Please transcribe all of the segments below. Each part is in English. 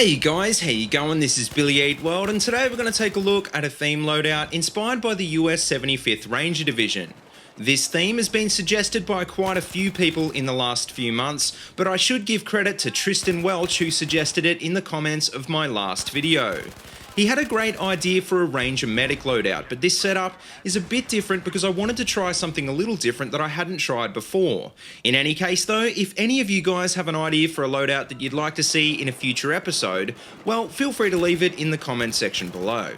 Hey guys, how you going? This is BillyEatWorld, and today we're going to take a look at a theme loadout inspired by the US 75th Ranger Division. This theme has been suggested by quite a few people in the last few months, but I should give credit to Tristan Welch who suggested it in the comments of my last video. He had a great idea for a Ranger medic loadout, but this setup is a bit different because I wanted to try something a little different that I hadn't tried before. In any case though, if any of you guys have an idea for a loadout that you'd like to see in a future episode, well, feel free to leave it in the comment section below.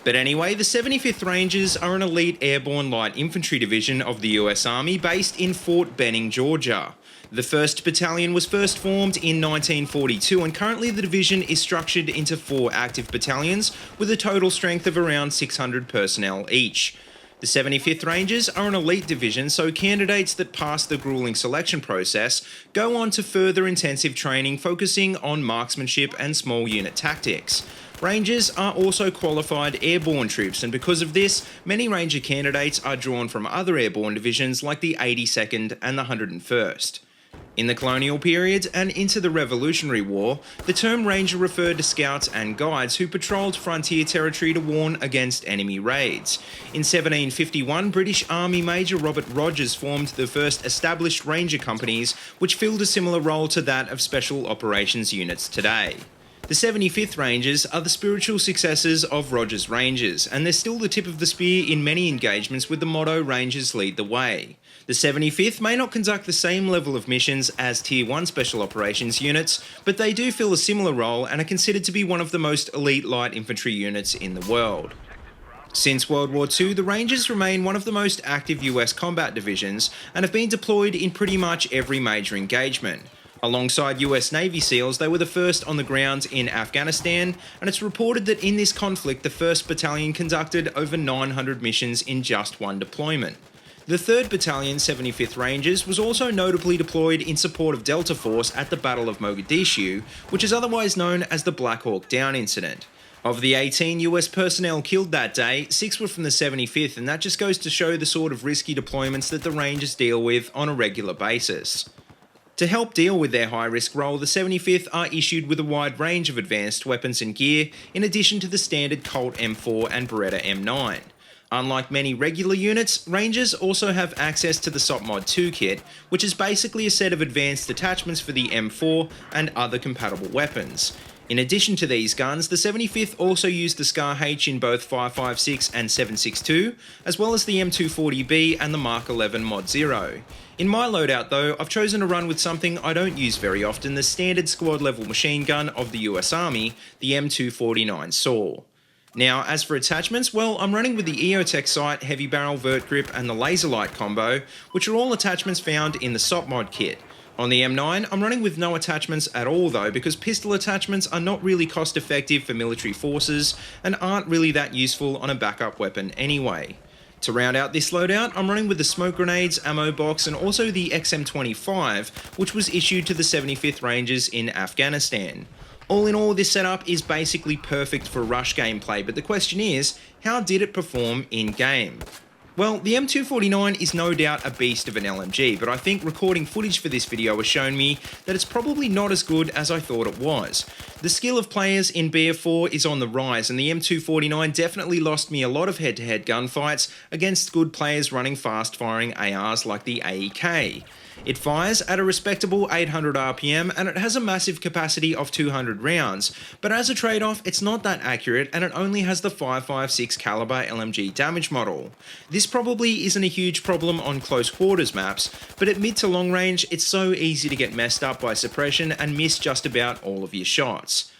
But anyway, the 75th Rangers are an elite airborne light infantry division of the US Army based in Fort Benning, Georgia. The 1st Battalion was first formed in 1942 and currently the division is structured into 4 active battalions with a total strength of around 600 personnel each. The 75th Rangers are an elite division, so candidates that pass the grueling selection process go on to further intensive training focusing on marksmanship and small unit tactics. Rangers are also qualified airborne troops, and because of this, many Ranger candidates are drawn from other airborne divisions like the 82nd and the 101st. In the colonial period and into the Revolutionary War, the term Ranger referred to scouts and guides who patrolled frontier territory to warn against enemy raids. In 1751, British Army Major Robert Rogers formed the first established Ranger companies, which filled a similar role to that of Special Operations units today. The 75th Rangers are the spiritual successors of Rogers Rangers, and they're still the tip of the spear in many engagements with the motto Rangers lead the way. The 75th may not conduct the same level of missions as Tier 1 Special Operations units, but they do fill a similar role and are considered to be one of the most elite light infantry units in the world. Since World War II, the Rangers remain one of the most active US combat divisions and have been deployed in pretty much every major engagement. Alongside US Navy SEALs, they were the first on the ground in Afghanistan, and it's reported that in this conflict the 1st Battalion conducted over 900 missions in just one deployment. The 3rd Battalion, 75th Rangers, was also notably deployed in support of Delta Force at the Battle of Mogadishu, which is otherwise known as the Black Hawk Down incident. Of the 18 US personnel killed that day, 6 were from the 75th, and that just goes to show the sort of risky deployments that the Rangers deal with on a regular basis. To help deal with their high-risk role, the 75th are issued with a wide range of advanced weapons and gear, in addition to the standard Colt M4 and Beretta M9. Unlike many regular units, Rangers also have access to the Sopmod Toolkit, which is basically a set of advanced attachments for the M4 and other compatible weapons. In addition to these guns, the 75th also use the Scar H in both 5.56 and 7.62, as well as the M240B and the Mark 11 Mod 0. In my loadout though, I've chosen to run with something I don't use very often, the standard squad level machine gun of the US Army, the M249 SAW. Now, as for attachments, well, I'm running with the EOTech sight, heavy barrel vert grip and the laser light combo, which are all attachments found in the Sopmod kit. On the M9, I'm running with no attachments at all though, because pistol attachments are not really cost effective for military forces and aren't really that useful on a backup weapon anyway. To round out this loadout, I'm running with the smoke grenades, ammo box and also the XM25, which was issued to the 75th Rangers in Afghanistan. All in all, this setup is basically perfect for rush gameplay, but the question is, how did it perform in-game? Well, the M249 is no doubt a beast of an LMG, but I think recording footage for this video has shown me that it's probably not as good as I thought it was. The skill of players in BF4 is on the rise, and the M249 definitely lost me a lot of head-to-head gunfights against good players running fast-firing ARs like the AEK. It fires at a respectable 800 RPM and it has a massive capacity of 200 rounds, but as a trade-off it's not that accurate and it only has the 5.56 caliber LMG damage model. This probably isn't a huge problem on close quarters maps, but at mid to long range it's so easy to get messed up by suppression and miss just about all of your shots.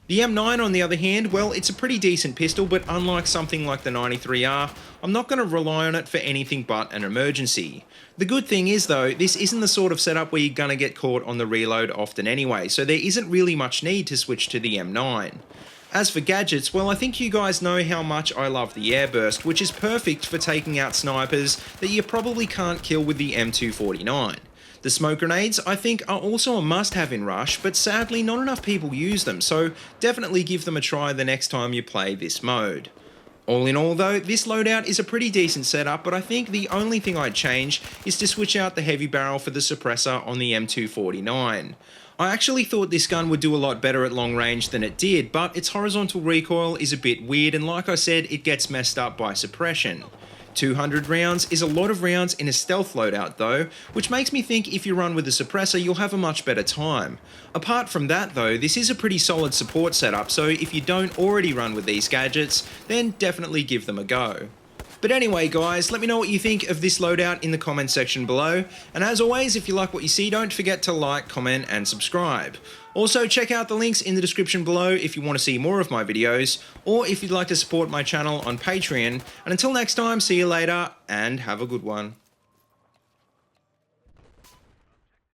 The M9 on the other hand, well, it's a pretty decent pistol, but unlike something like the 93R, I'm not going to rely on it for anything but an emergency. The good thing is though, this isn't the sort of setup where you're going to get caught on the reload often anyway, so there isn't really much need to switch to the M9. As for gadgets, well, I think you guys know how much I love the airburst, which is perfect for taking out snipers that you probably can't kill with the M249. The smoke grenades, I think, are also a must-have in Rush, but sadly not enough people use them, so definitely give them a try the next time you play this mode. All in all though, this loadout is a pretty decent setup, but I think the only thing I'd change is to switch out the heavy barrel for the suppressor on the M249. I actually thought this gun would do a lot better at long range than it did, but its horizontal recoil is a bit weird, and like I said, it gets messed up by suppression. 200 rounds is a lot of rounds in a stealth loadout though, which makes me think if you run with a suppressor you'll have a much better time. Apart from that though, this is a pretty solid support setup, so if you don't already run with these gadgets, then definitely give them a go. But anyway guys, let me know what you think of this loadout in the comment section below, and as always, if you like what you see, don't forget to like, comment and subscribe. Also check out the links in the description below if you want to see more of my videos, or if you'd like to support my channel on Patreon, and until next time, see you later and have a good one.